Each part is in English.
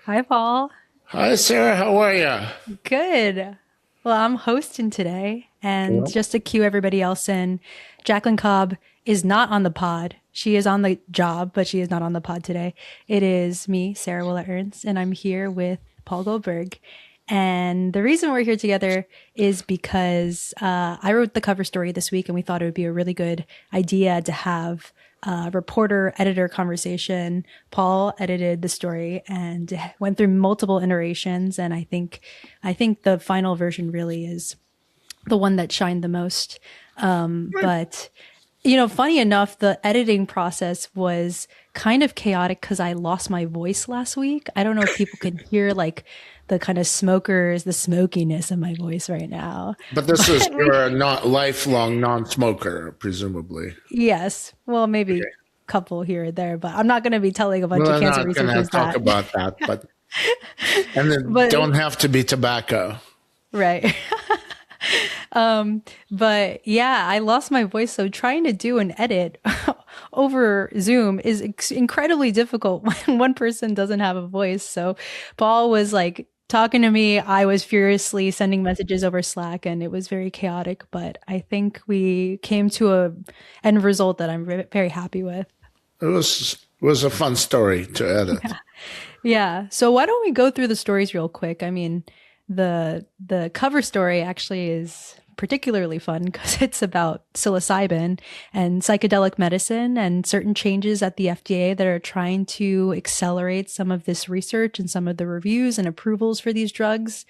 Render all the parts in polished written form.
Hi, Paul. Hi, Sarah. How are you? Good. Well, I'm hosting today, and Well, just to cue everybody else in, Jacqueline Cobb is not on the pod. She is on the job, but she is not on the pod today. It is me, Sara Willa Ernst, and I'm here with Paul Goldberg. And the reason we're here together is because I wrote the cover story this week, and we thought it would be a really good idea to have a reporter editor conversation. Paul edited the story and went through multiple iterations, and I think the final version really is the one that shined the most. But funny enough, the editing process was kind of chaotic because I lost my voice last week. I don't know if people can hear like the kind of the smokiness of my voice right now. but this is But you're a not lifelong non-smoker, presumably. yes, well, maybe Okay. a couple here or there, but I'm not going to be telling a bunch of We're cancer not going to researchers talk that. about that, but and it But don't have to be tobacco. right. But yeah, I lost my voice. So trying to do an edit over Zoom is incredibly difficult when one person doesn't have a voice. So Paul was like talking to me. I was furiously sending messages over Slack and it was very chaotic, but I think we came to a end result that I'm very happy with. It was a fun story to edit. Yeah. So why don't we go through the stories real quick? I mean, the cover story actually is particularly fun because it's about psilocybin and psychedelic medicine and certain changes at the FDA that are trying to accelerate some of this research and some of the reviews and approvals for these drugs.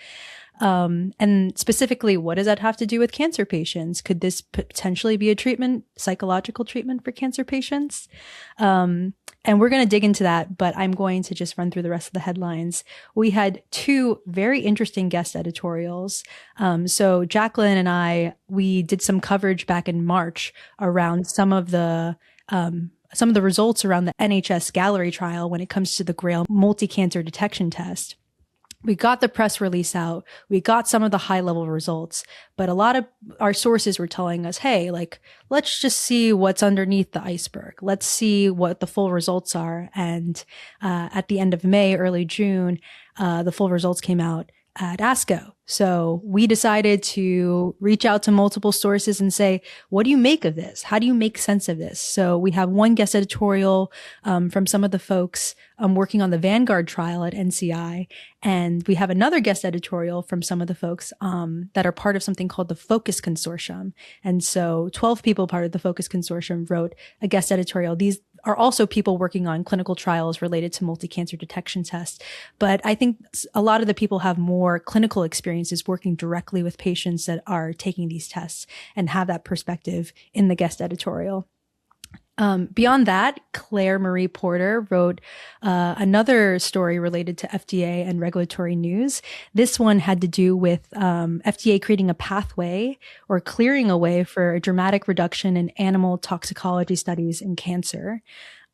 And specifically, what does that have to do with cancer patients? Could this potentially be a treatment, psychological treatment for cancer patients? And we're going to dig into that, but I'm going to just run through the rest of the headlines. We had two very interesting guest editorials. So Jacqueline and we did some coverage back in March around some of the results around the NHS Gallery trial when it comes to the Grail multi-cancer detection test. We got the press release out. We got some of the high level results, but a lot of our sources were telling us, hey, like, let's just see what's underneath the iceberg. Let's see what the full results are. And at the end of May, early June, the full results came out at ASCO. So we decided to reach out to multiple sources and say, what do you make of this? How do you make sense of this? So we have one guest editorial from some of the folks working on the Vanguard trial at NCI. And we have another guest editorial from some of the folks that are part of something called the Focus Consortium. And so 12 people part of the Focus Consortium wrote a guest editorial. These are also people working on clinical trials related to multi-cancer detection tests. But I think a lot of the people have more clinical experiences working directly with patients that are taking these tests and have that perspective in the guest editorial. Beyond that, Claire Marie Porter wrote another story related to FDA and regulatory news. This one had to do with FDA creating a pathway or clearing a way for a dramatic reduction in animal toxicology studies in cancer.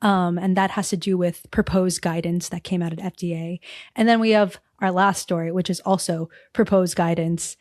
And that has to do with proposed guidance that came out at FDA. And then we have our last story, which is also proposed guidance.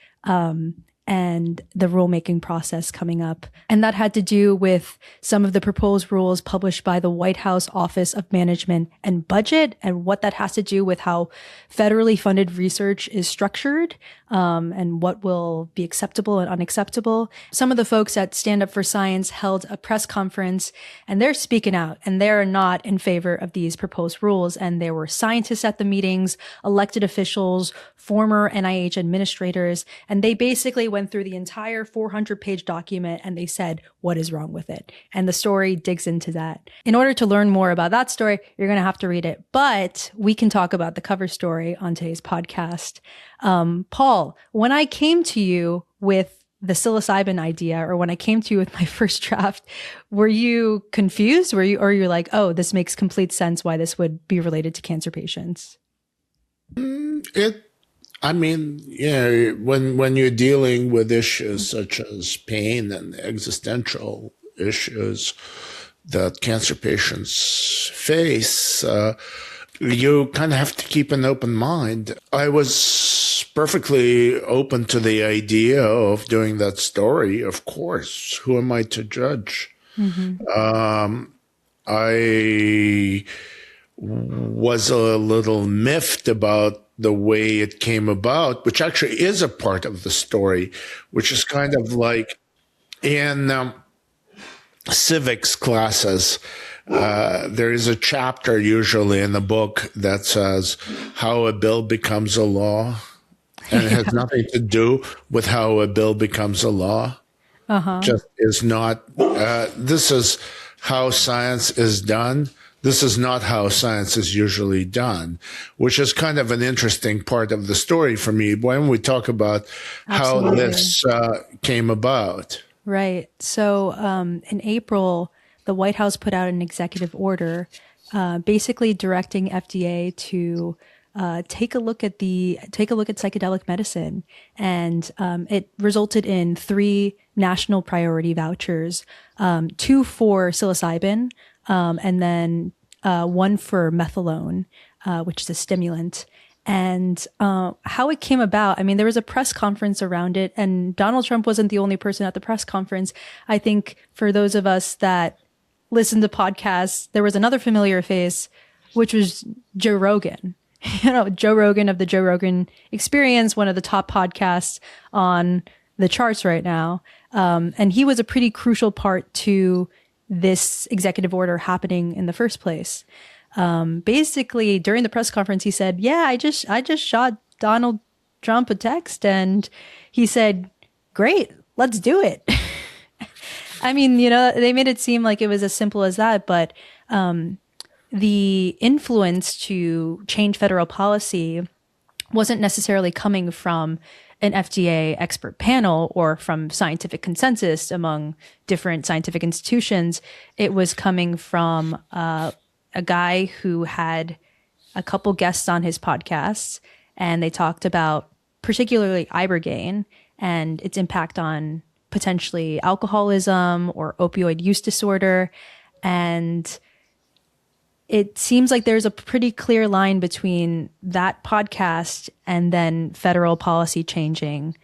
And the rulemaking process coming up. And that had to do with some of the proposed rules published by the White House Office of Management and Budget and what that has to do with how federally funded research is structured and what will be acceptable and unacceptable. Some of the folks at Stand Up for Science held a press conference and they're speaking out and they're not in favor of these proposed rules. And there were scientists at the meetings, elected officials, former NIH administrators, and they basically went through the entire 400-page document and they said, what is wrong with it? And the story digs into that. In order to learn more about that story, you're going to have to read it, but we can talk about the cover story on today's podcast. Paul, when I came to you with the psilocybin idea, or when I came to you with my first draft, were you confused? Or you're like, oh, this makes complete sense why this would be related to cancer patients? It, I mean, when you're dealing with issues such as pain and existential issues that cancer patients face, you kind of have to keep an open mind. I was perfectly open to the idea of doing that story, of course. Who am I to judge? Mm-hmm. I was a little miffed about the way it came about, which actually is a part of the story, which is kind of like in civics classes. There is a chapter usually in the book that says how a bill becomes a law, and it has nothing to do with how a bill becomes a law. Just is not, this is how science is done. This is not how science is usually done, which is kind of an interesting part of the story for me when we talk about how this came about. Right. So in April, the White House put out an executive order basically directing FDA to take a look at psychedelic medicine, and it resulted in 3 national priority vouchers, 2 for psilocybin, and then 1 for methylone, which is a stimulant. And how it came about, I mean, there was a press conference around it, and Donald Trump wasn't the only person at the press conference. I think for those of us that listen to podcasts, there was another familiar face, which was Joe Rogan. Joe Rogan of the Joe Rogan Experience, one of the top podcasts on the charts right now. And he was a pretty crucial part to this executive order happening in the first place. Basically, during the press conference, he said, "Yeah, I just shot Donald Trump a text," and he said, "Great, let's do it." I mean, they made it seem like it was as simple as that, but the influence to change federal policy wasn't necessarily coming from an FDA expert panel or from scientific consensus among different scientific institutions. It was coming from a guy who had a couple guests on his podcasts, and they talked about particularly ibogaine and its impact on potentially alcoholism or opioid use disorder. And it seems like there's a pretty clear line between that podcast and then federal policy changing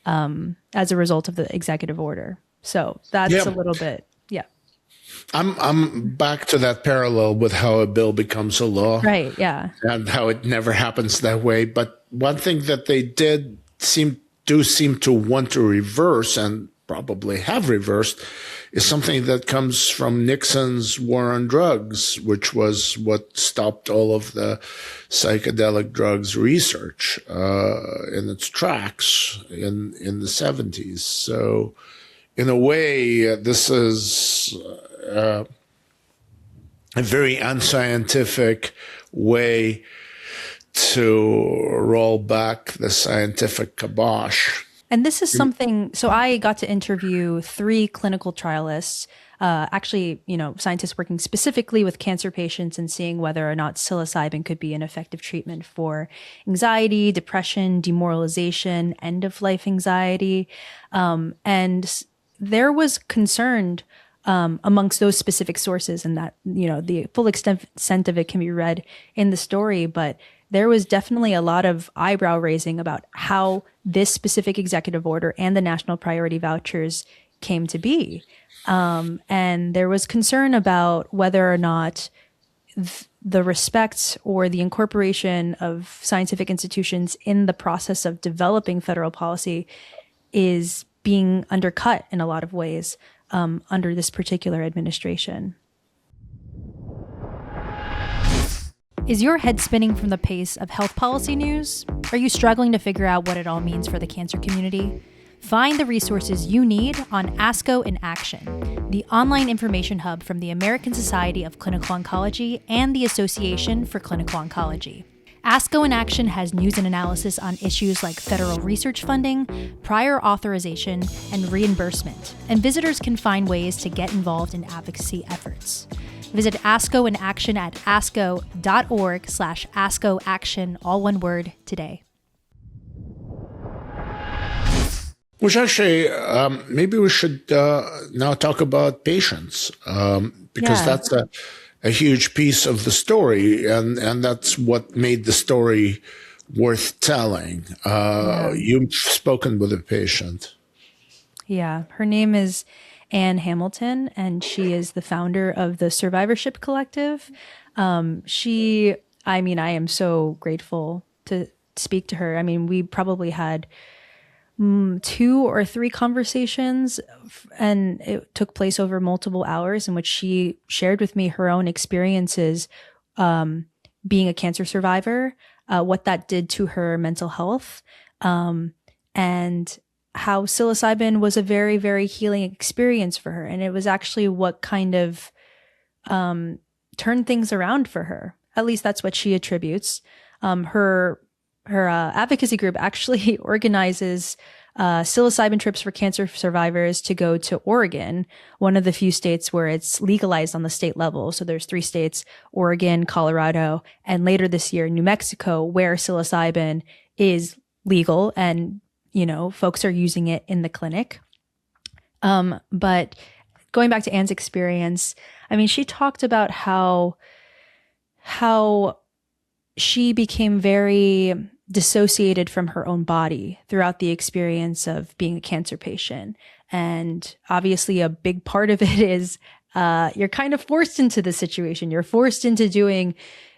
as a result of the executive order. So that's a little bit, yeah. I'm back to that parallel with how a bill becomes a law. Right, yeah. And how it never happens that way. But one thing that they did seem to want to reverse, and probably have reversed, is something that comes from Nixon's war on drugs, which was what stopped all of the psychedelic drugs research in its tracks in the 70s. So in a way, this is a very unscientific way to roll back the scientific kibosh. And this is something, so I got to interview 3 clinical trialists, actually, scientists working specifically with cancer patients and seeing whether or not psilocybin could be an effective treatment for anxiety, depression, demoralization, end-of-life anxiety. And there was concern amongst those specific sources, and that, the full extent of it can be read in the story, but there was definitely a lot of eyebrow raising about how this specific executive order and the national priority vouchers came to be. And there was concern about whether or not the respect or the incorporation of scientific institutions in the process of developing federal policy is being undercut in a lot of ways under this particular administration. Is your head spinning from the pace of health policy news? Are you struggling to figure out what it all means for the cancer community? Find the resources you need on ASCO in Action, the online information hub from the American Society of Clinical Oncology and the Association for Clinical Oncology. ASCO in Action has news and analysis on issues like federal research funding, prior authorization, and reimbursement, and visitors can find ways to get involved in advocacy efforts. Visit ASCO in Action at asco.org/ASCOAction, all one word, today. Which actually, maybe we should now talk about patients, because that's a huge piece of the story, and that's what made the story worth telling. You've spoken with a patient. Yeah, her name is Anne Hamilton, and she is the founder of the Survivorship Collective. I mean, I am so grateful to speak to her. I mean, we probably had two or three conversations, and it took place over multiple hours in which she shared with me her own experiences being a cancer survivor, what that did to her mental health, and how psilocybin was a very, very healing experience for her. And it was actually what kind of turned things around for her. At least that's what she attributes. Her advocacy group actually organizes psilocybin trips for cancer survivors to go to Oregon, one of the few states where it's legalized on the state level. So there's 3 states, Oregon, Colorado, and later this year, New Mexico, where psilocybin is legal and, you know, folks are using it in the clinic. But going back to Anne's experience, I mean, she talked about how she became very dissociated from her own body throughout the experience of being a cancer patient. And obviously a big part of it is you're kind of forced into the situation. You're forced into doing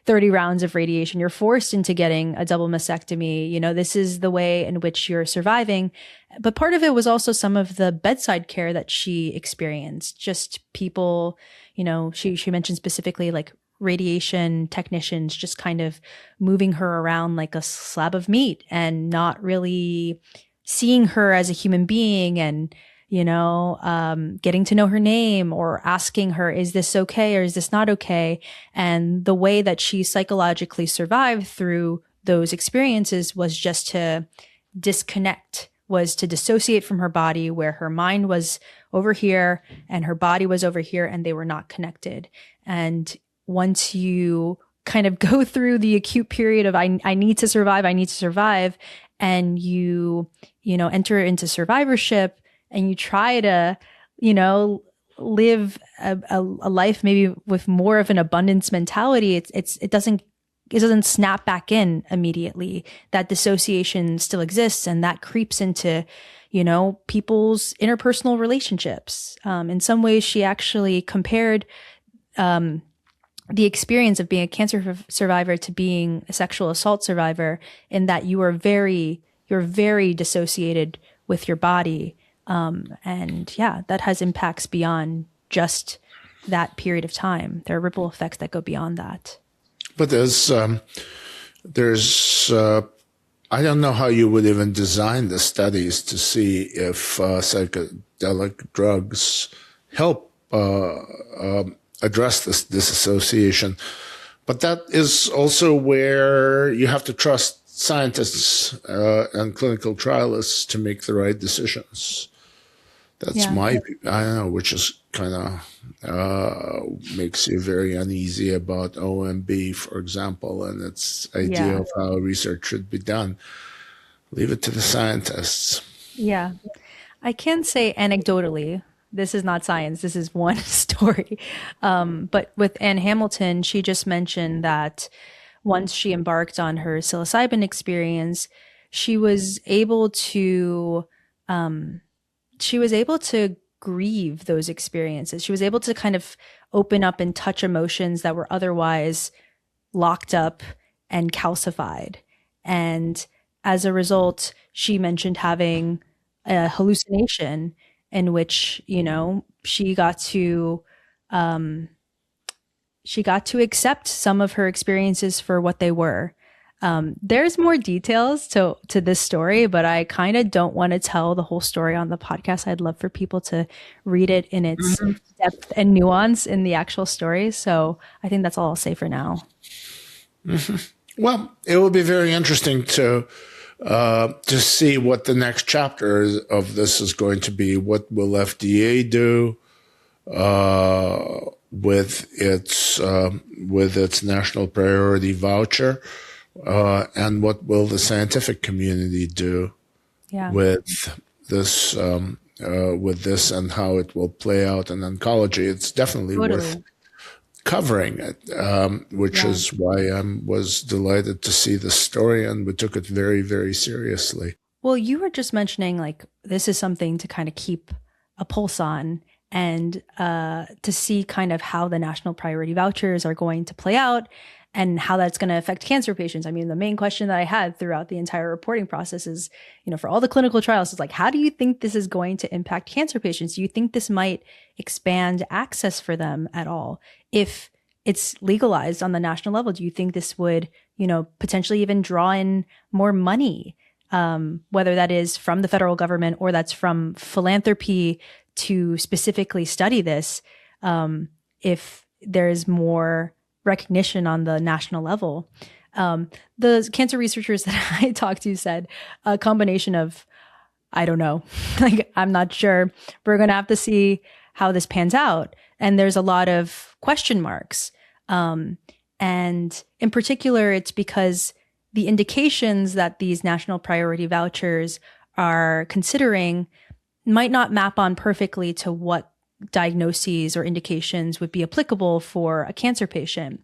30 rounds of radiation. You're forced into getting a double mastectomy. You know, this is the way in which you're surviving. But part of it was also some of the bedside care that she experienced. Just people, you know, she mentioned specifically like radiation technicians just kind of moving her around like a slab of meat and not really seeing her as a human being, and, you know, getting to know her name or asking her, is this okay or is this not okay? And the way that she psychologically survived through those experiences was just to disconnect, was to dissociate from her body, where her mind was over here and her body was over here and they were not connected. And once you kind of go through the acute period of I need to survive, and you know, enter into survivorship and you try to, you know, live a life maybe with more of an abundance mentality, it doesn't snap back in immediately. That dissociation still exists, and that creeps into, you know, people's interpersonal relationships. In some ways, she actually compared the experience of being a cancer survivor to being a sexual assault survivor, in that you're very dissociated with your body. And yeah, that has impacts beyond just that period of time. There are ripple effects that go beyond that. But there's I don't know how you would even design the studies to see if psychedelic drugs help address this disassociation. But that is also where you have to trust scientists and clinical trialists to make the right decisions. That's I don't know, which is kind of makes you very uneasy about OMB, for example, and its idea of how research should be done. Leave it to the scientists. Yeah. I can say anecdotally, this is not science, this is one story. But with Anne Hamilton, she just mentioned that once she embarked on her psilocybin experience, she was able to grieve those experiences. She was able to kind of open up and touch emotions that were otherwise locked up and calcified. And as a result, she mentioned having a hallucination in which, you know, she got to accept some of her experiences for what they were. There's more details to this story, but I kind of don't want to tell the whole story on the podcast. I'd love for people to read it in its depth and nuance in the actual story. So I think that's all I'll say for now. Well, it will be very interesting to see what the next chapter of this is going to be. What will FDA do with its National Priority Voucher? And what will the scientific community do with this, and how it will play out in oncology? It's definitely worth covering it, which is why I was delighted to see this story, and we took it very, very seriously. Well, you were just mentioning like this is something to kind of keep a pulse on. and to see kind of how the national priority vouchers are going to play out and how that's going to affect cancer patients. I mean, the main question that I had throughout the entire reporting process is, for all the clinical trials, is like, how do you think this is going to impact cancer patients? Do you think this might expand access for them at all? If it's legalized on the national level, do you think this would, potentially even draw in more money, whether that is from the federal government or that's from philanthropy to specifically study this, if there's more recognition on the national level? The cancer researchers that I talked to said a combination of, I don't know, like, I'm not sure. We're going to have to see how this pans out. And there's a lot of question marks. And in particular, it's because the indications that these national priority vouchers are considering might not map on perfectly to what diagnoses or indications would be applicable for a cancer patient.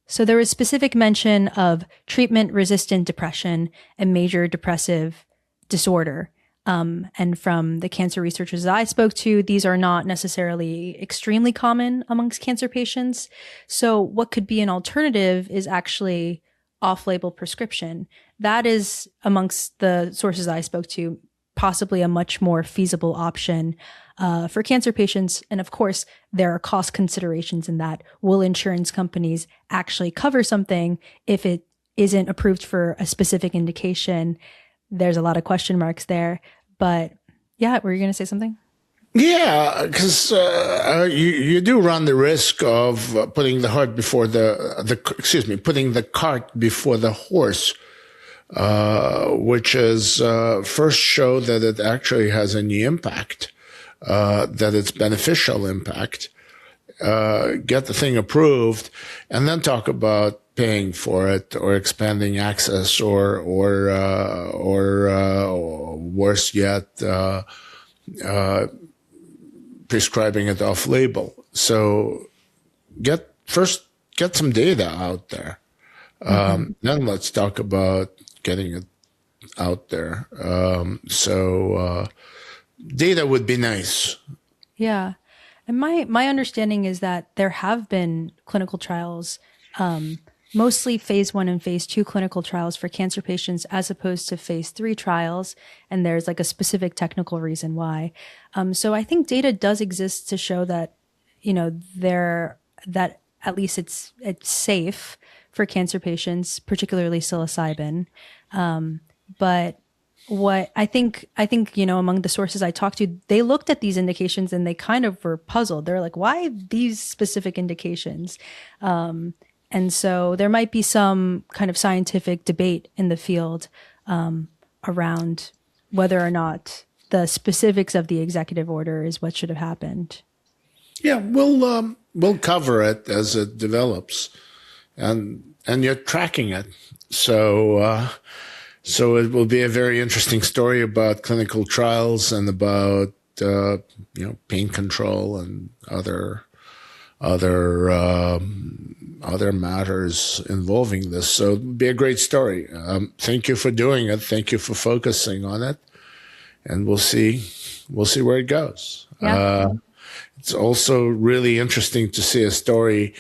So there was specific mention of treatment-resistant depression and major depressive disorder. And from the cancer researchers that I spoke to, these are not necessarily extremely common amongst cancer patients. So what could be an alternative is actually off-label prescription. That is, amongst the sources I spoke to, possibly a much more feasible option for cancer patients. And of course, there are cost considerations in that. Will insurance companies actually cover something if it isn't approved for a specific indication? There's a lot of question marks there. But yeah, were you going to say something? Yeah, because you do run the risk of putting the cart before putting the cart before the horse, which is first show that it actually has any impact, that it's beneficial impact, get the thing approved, and then talk about paying for it or expanding access or worse yet, prescribing it off label. So get some data out there. Then let's talk about getting it out there. Data would be nice. Yeah. And my understanding is that there have been clinical trials, mostly phase 1 and phase 2 clinical trials for cancer patients as opposed to phase 3 trials. And there's like a specific technical reason why. So I think data does exist to show that, that at least it's safe for cancer patients, particularly psilocybin. But what I think, among the sources I talked to, they looked at these indications and they kind of were puzzled. They're like, why these specific indications? And so there might be some kind of scientific debate in the field around whether or not the specifics of the executive order is what should have happened. Yeah, we'll cover it as it develops, and you're tracking it. So it will be a very interesting story about clinical trials and about pain control and other matters involving this. So it'll be a great story. Thank you for doing it. Thank you for focusing on it, and we'll see where it goes. Yeah. It's also really interesting to see a story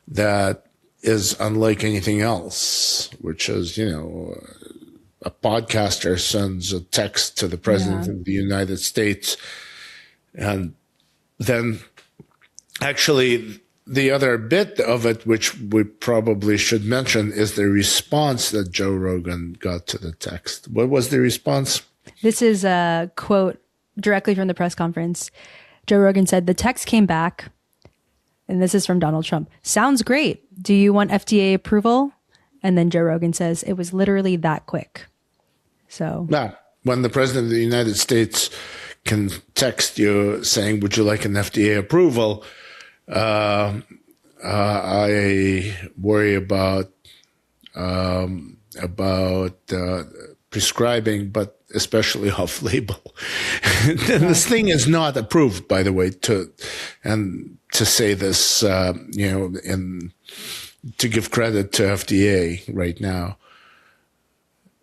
that is unlike anything else, which is, a podcaster sends a text to the president of the United States. And then actually the other bit of it, which we probably should mention, is the response that Joe Rogan got to the text. What was the response? This is a quote directly from the press conference. Joe Rogan said, "The text came back," and this is from Donald Trump, "Sounds great. Do you want FDA approval?" And then Joe Rogan says, "It was literally that quick." So now, when the president of the United States can text you saying, "Would you like an FDA approval?" I worry about prescribing, but especially off-label. This thing is not approved, by the way, to say this, and to give credit to FDA right now.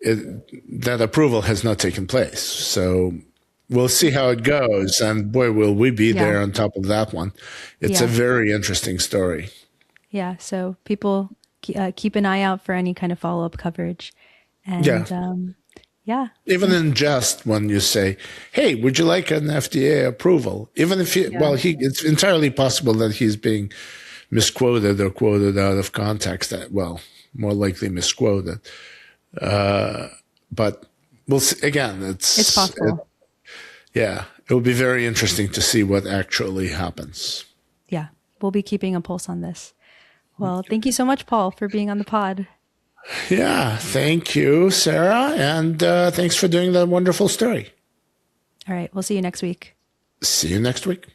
That approval has not taken place. So we'll see how it goes. And boy, will we be Yeah. there on top of that one. It's a Yeah. very interesting story. Yeah. So people keep an eye out for any kind of follow-up coverage. Yeah. And yeah. Even in jest, when you say, "Hey, would you like an FDA approval?" Even if Yeah. it's entirely possible that he's being misquoted or quoted out of context. Well, more likely misquoted. But we'll see. Again, It's possible. yeah, it will be very interesting to see what actually happens. Yeah. We'll be keeping a pulse on this. Well, thank you so much, Paul, for being on the pod. Yeah, thank you, Sarah, and thanks for doing that wonderful story. All right. We'll see you next week. See you next week.